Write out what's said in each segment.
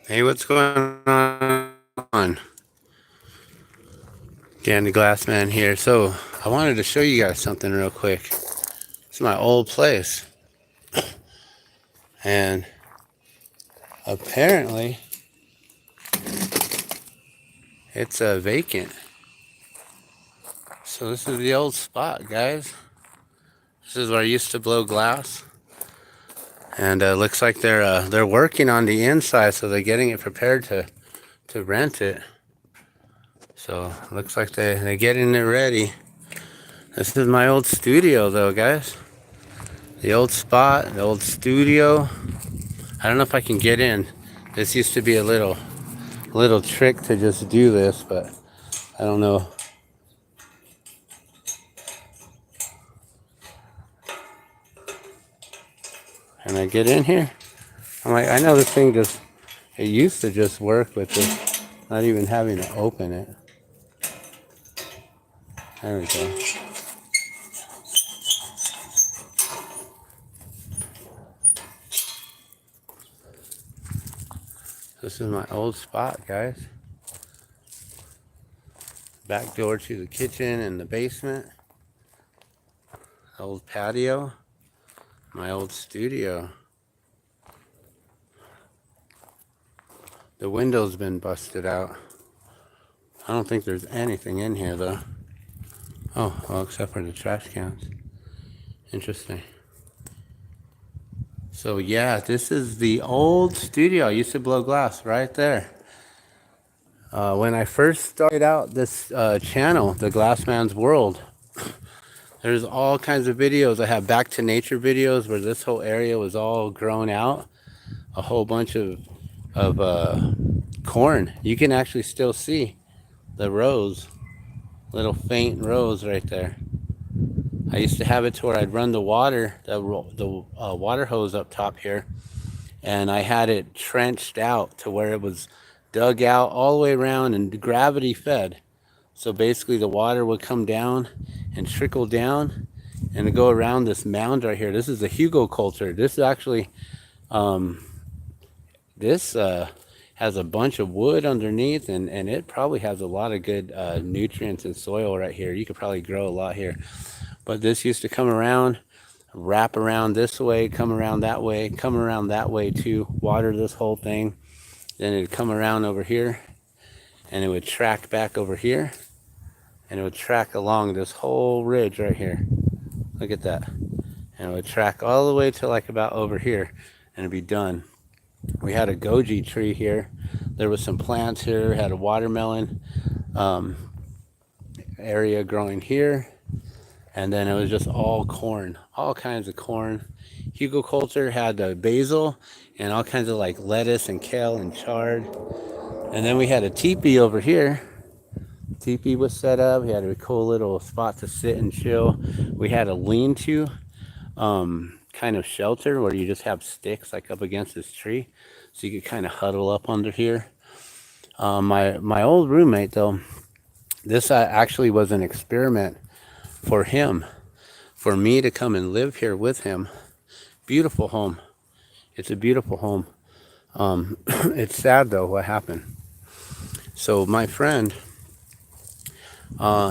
Hey, what's going on? Dan the Glass Man here. So, I wanted to show you guys something real quick. It's my old place, and apparently it's vacant. So, this is the old spot, guys. This is where I used to blow glass, and looks like they're working on the inside, so they're getting it prepared to rent it. So, looks like they're getting it ready. This is my old studio, though, guys. The old spot, the old studio. I don't know if I can get in. This used to be a little trick to just do this, but I don't know. Can I get in here? I'm like, I know this thing it used to just work with this, not even having to open it. There we go. This is my old spot, guys. Back door to the kitchen and the basement. Old patio. My old studio. The window's been busted out. I don't think there's anything in here though. Oh, well, except for the trash cans. Interesting. So yeah, this is the old studio. I used to blow glass right there. When I first started out this channel, The Glassman's World, there's all kinds of videos. I have back to nature videos where this whole area was all grown out. A whole bunch of corn. You can actually still see the rows, little faint rows right there. I used to have it to where I'd run the water hose up top here, and I had it trenched out to where it was dug out all the way around and gravity fed. So basically the water would come down and trickle down and go around this mound right here. This is a Hugo culture. This actually, this has a bunch of wood underneath, and it probably has a lot of good nutrients and soil right here. You could probably grow a lot here. But this used to come around, wrap around this way, come around that way too, water this whole thing. Then it'd come around over here, and it would track back over here, and it would track along this whole ridge right here. Look at that. And it would track all the way to like about over here, and it'd be done. We had a goji tree here. There was some plants here. Had a watermelon area growing here. And then it was just all corn, all kinds of corn. Hugo culture had basil and all kinds of like lettuce and kale and chard. And then we had a teepee over here. Teepee was set up. We had a cool little spot to sit and chill. We had a lean-to kind of shelter where you just have sticks like up against this tree, so you could kind of huddle up under here. My old roommate though, this actually was an experiment for him, for me to come and live here with him. Beautiful home. It's a beautiful home. It's sad though what happened. So my friend,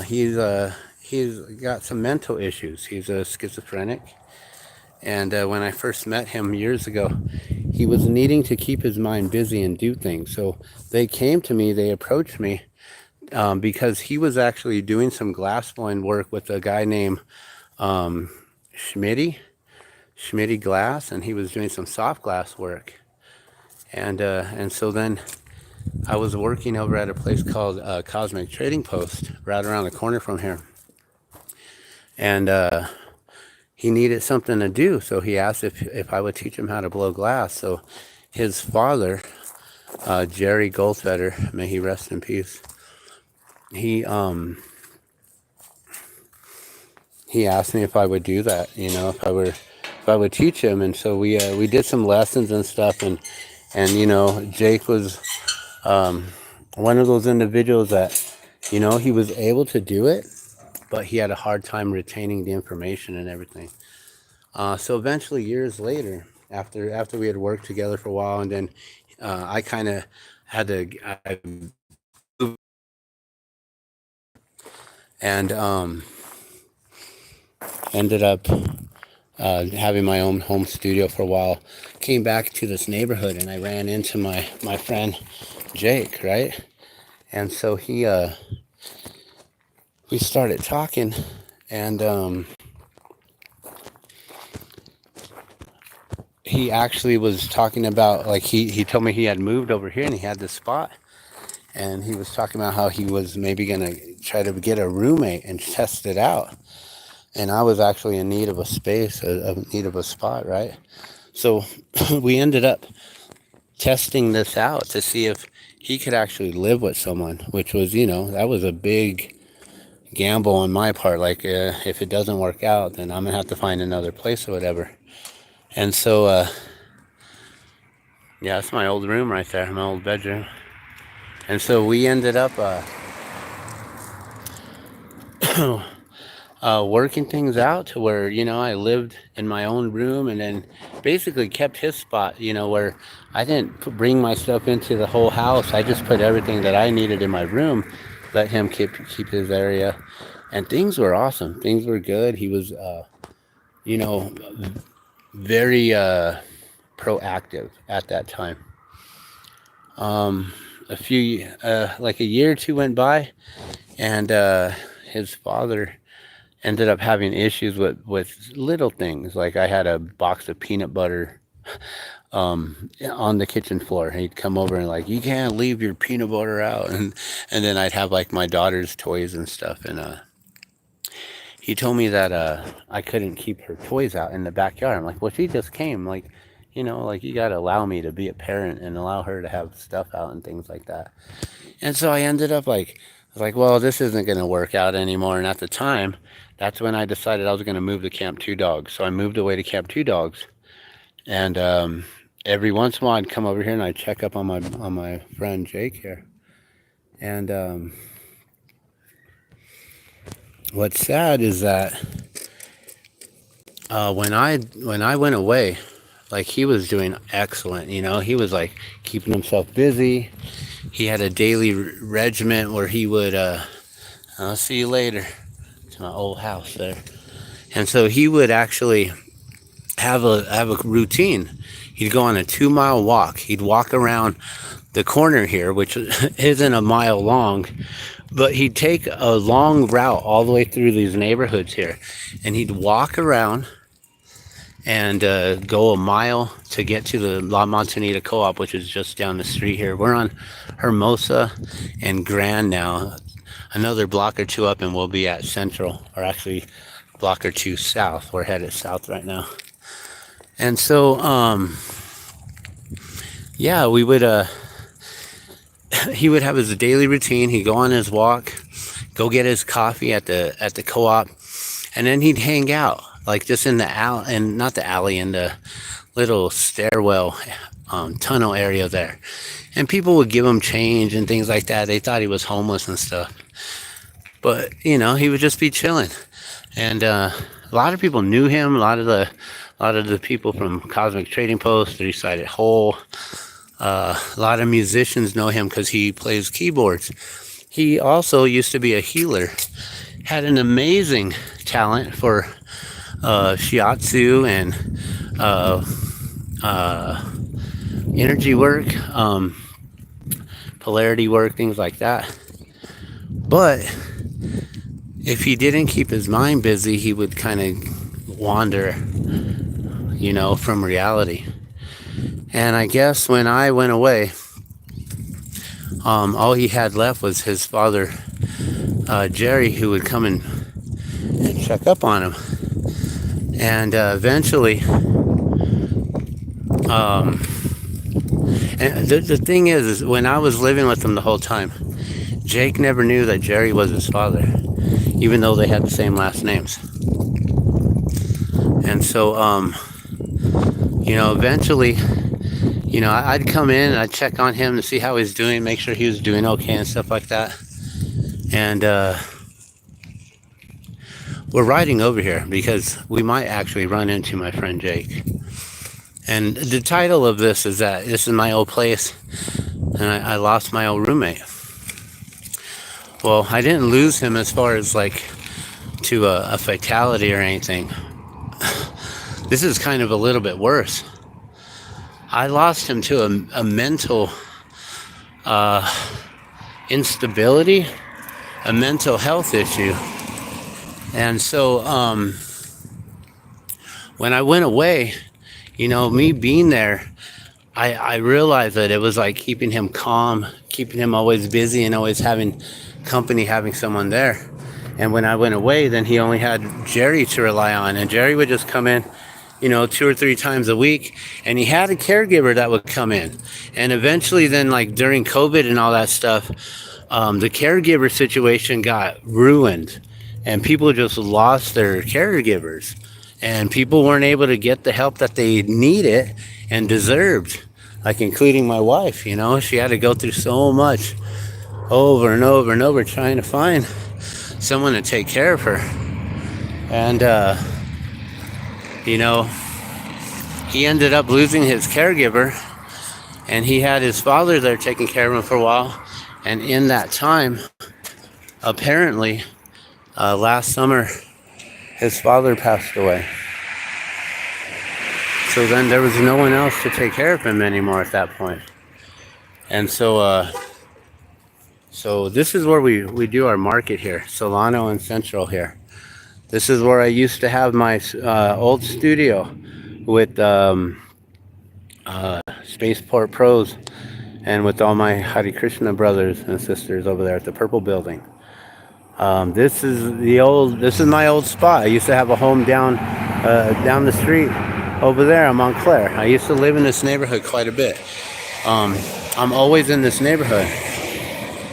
he's got some mental issues. He's a schizophrenic, and when I first met him years ago, he was needing to keep his mind busy and do things. So they came to me. They approached me because he was actually doing some glass blowing work with a guy named Schmitty Glass, and he was doing some soft glass work. And so then I was working over at a place called Cosmic Trading Post, right around the corner from here. And he needed something to do, so he asked if I would teach him how to blow glass. So his father, Jerry Goldfeder, may he rest in peace, he asked me if I would do that, if I would teach him. And so we did some lessons and stuff, and Jake was one of those individuals that he was able to do it, but he had a hard time retaining the information and everything. So eventually, years later, after we had worked together for a while, and then I kind of had to, I and ended up having my own home studio for a while. Came back to this neighborhood and I ran into my friend Jake, right? And so we started talking, and he actually was talking about, like, he told me he had moved over here and he had this spot, and he was talking about how he was maybe gonna try to get a roommate and test it out. And I was actually in need of a space, in need of a spot, right? So we ended up testing this out to see if he could actually live with someone, which was, that was a big gamble on my part. Like, if it doesn't work out, then I'm gonna have to find another place or whatever. And so, yeah, that's my old room right there, my old bedroom. And so we ended up working things out to where, I lived in my own room, and then basically kept his spot, where I didn't bring my stuff into the whole house. I just put everything that I needed in my room, let him keep his area. And things were awesome. Things were good. He was, very proactive at that time. Like a year or two went by, and his father ended up having issues with little things. Like, I had a box of peanut butter on the kitchen floor. He'd come over and, like, you can't leave your peanut butter out, and then I'd have, like, my daughter's toys and stuff, and he told me that I couldn't keep her toys out in the backyard. I'm like, well, she just came. Like, like, you got to allow me to be a parent and allow her to have stuff out and things like that. And so I ended up, like, I was like, well, this isn't going to work out anymore. And at the time, that's when I decided I was going to move to Camp2Dogs. So I moved away to Camp2Dogs. And every once in a while, I'd come over here and I'd check up on my friend Jake here. And what's sad is that when I went away, like, he was doing excellent. He was, like, keeping himself busy. He had a daily regimen where he would I'll see you later, to my old house there. And so he would actually have a routine. He'd go on a 2-mile walk. He'd walk around the corner here, which isn't a mile long, but he'd take a long route all the way through these neighborhoods here, and he'd walk around and go a mile to get to the La Montanita Co-op, which is just down the street here. We're on Hermosa and Grand now, another block or two up, and we'll be at Central, or actually a block or two south. We're headed south right now. And so, yeah, we would, he would have his daily routine. He'd go on his walk, go get his coffee at the co-op, and then he'd hang out, like, just in the alley, and not the alley, in the little stairwell tunnel area there. And people would give him change and things like that. They thought he was homeless and stuff, but he would just be chilling. And a lot of people knew him. A lot of the people from Cosmic Trading Post, Three-Sided Hole, a lot of musicians know him because he plays keyboards. He also used to be a healer, had an amazing talent for shiatsu and energy work, polarity work, things like that. But if he didn't keep his mind busy, he would kind of wander, from reality. And I guess when I went away, all he had left was his father, Jerry, who would come and check up on him. And eventually, and the thing is when I was living with him the whole time, Jake never knew that Jerry was his father, even though they had the same last names. And so, eventually, I'd come in and I'd check on him to see how he's doing, make sure he was doing okay and stuff like that. And we're riding over here because we might actually run into my friend Jake. And the title of this is that this is my old place, and I lost my old roommate. Well, I didn't lose him as far as like to a fatality or anything. This is kind of a little bit worse. I lost him to a mental instability, a mental health issue. And so when I went away, me being there, I realized that it was like keeping him calm, keeping him always busy and always having company, having someone there. And when I went away, then he only had Jerry to rely on. And Jerry would just come in, 2 or 3 times a week. And he had a caregiver that would come in. And eventually then, like during COVID and all that stuff, the caregiver situation got ruined. And people just lost their caregivers. And people weren't able to get the help that they needed and deserved. Like including my wife, she had to go through so much over and over and over trying to find someone to take care of her. And he ended up losing his caregiver, and he had his father there taking care of him for a while. And in that time, apparently last summer his father passed away. So then there was no one else to take care of him anymore at that point. And so so this is where we do our market here, Solano and Central here. This is where I used to have my old studio with Spaceport Pros and with all my Hare Krsna brothers and sisters over there at the Purple Building. This is my old spot. I used to have a home down the street over there on Montclair. I used to live in this neighborhood quite a bit. I'm always in this neighborhood.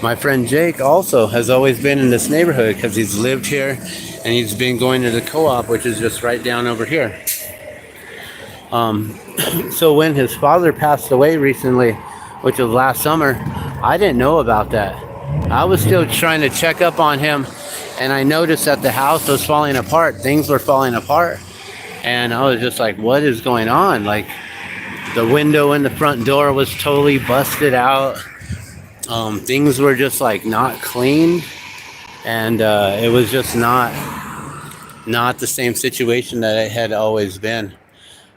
My friend Jake also has always been in this neighborhood because he's lived here and he's been going to the co-op, which is just right down over here. So when his father passed away recently, which was last summer, I didn't know about that. I was still trying to check up on him, and I noticed that the house was falling apart. Things were falling apart, and I was just like, what is going on? Like, the window in the front door was totally busted out. Things were just like not clean, and it was just not the same situation that it had always been.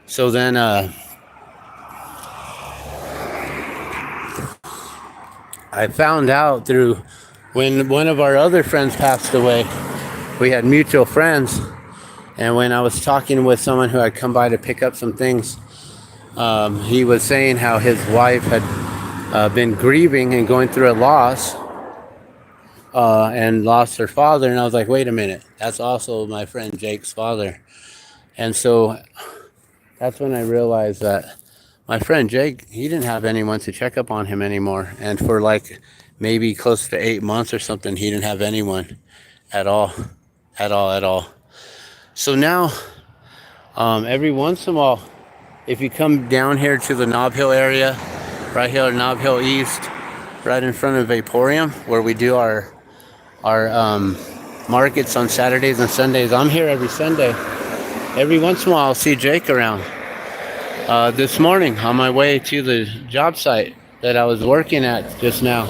So then I found out through when one of our other friends passed away. We had mutual friends, and when I was talking with someone who had come by to pick up some things, he was saying how his wife had been grieving and going through a loss and lost her father. And I was like, wait a minute, that's also my friend Jake's father. And so that's when I realized that my friend Jake, he didn't have anyone to check up on him anymore. And for like maybe close to 8 months or something, he didn't have anyone at all. So now every once in a while, if you come down here to the Nob Hill area, right here, Nob Hill East, right in front of Vaporium, where we do our markets on Saturdays and Sundays. I'm here every Sunday. Every once in a while, I'll see Jake around. This morning, on my way to the job site that I was working at just now,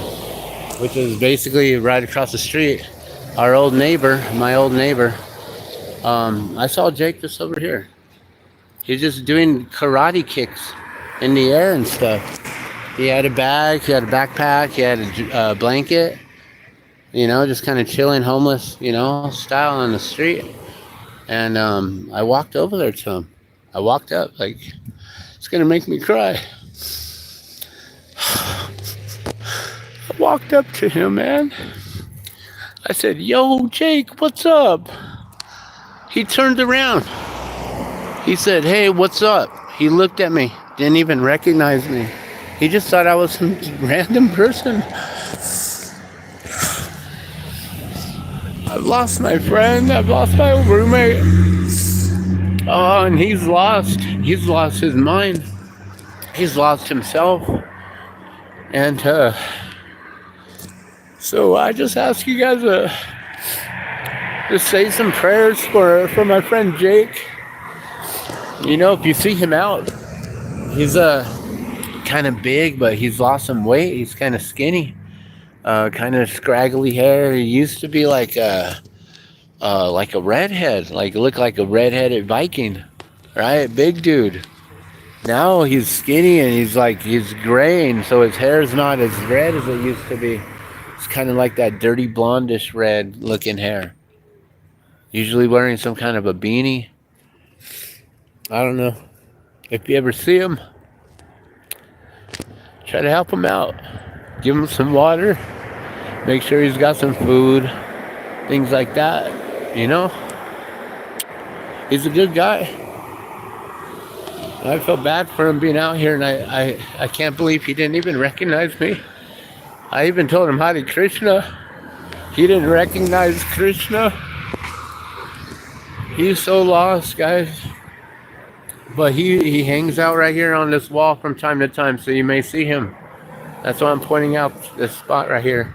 which is basically right across the street, my old neighbor, I saw Jake just over here. He's just doing karate kicks in the air and stuff. He had a bag, he had a backpack, he had a blanket, just kind of chilling, homeless, style on the street. And I walked over there to him. I walked up, like, it's going to make me cry. I walked up to him, man. I said, yo, Jake, what's up? He turned around. He said, hey, what's up? He looked at me, didn't even recognize me. He just thought I was some random person. I've lost my friend. I've lost my roommate. Oh, and he's lost his mind. He's lost himself. And so I just ask you guys to say some prayers for my friend Jake. If you see him out, He's kind of big, but he's lost some weight. He's kind of skinny, kind of scraggly hair. He used to be like a redhead, like look like a redheaded Viking, right? Big dude. Now he's skinny and he's graying, so his hair's not as red as it used to be. It's kind of like that dirty blondish red looking hair. Usually wearing some kind of a beanie. I don't know. If you ever see him, try to help him out. Give him some water. Make sure he's got some food. Things like that. You know? He's a good guy. I feel bad for him being out here, and I can't believe he didn't even recognize me. I even told him Hare Krishna. He didn't recognize Krishna. He's so lost, guys. But he hangs out right here on this wall from time to time, so you may see him. That's why I'm pointing out this spot right here.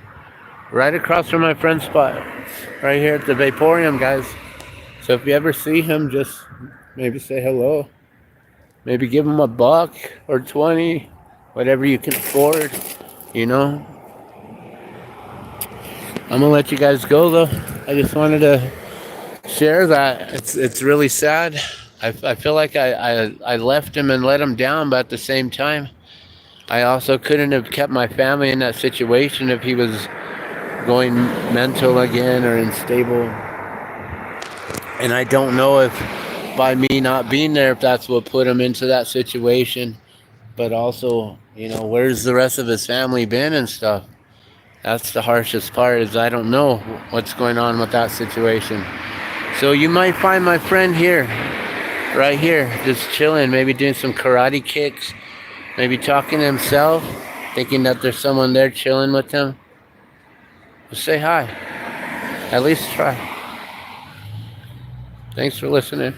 Right across from my friend's spot. Right here at the Vaporium, guys. So if you ever see him, just maybe say hello. Maybe give him $1 or 20, whatever you can afford, you know. I'm gonna let you guys go though. I just wanted to share that. It's really sad. I feel like I left him and let him down, but at the same time, I also couldn't have kept my family in that situation if he was going mental again or unstable. And I don't know if by me not being there, if that's what put him into that situation. But also, you know, where's the rest of his family been and stuff? That's the harshest part, is I don't know what's going on with that situation. So you might find my friend here, right here, just chilling, maybe doing some karate kicks, maybe talking to himself, thinking that there's someone there chilling with him. Just say hi. At least try. Thanks for listening.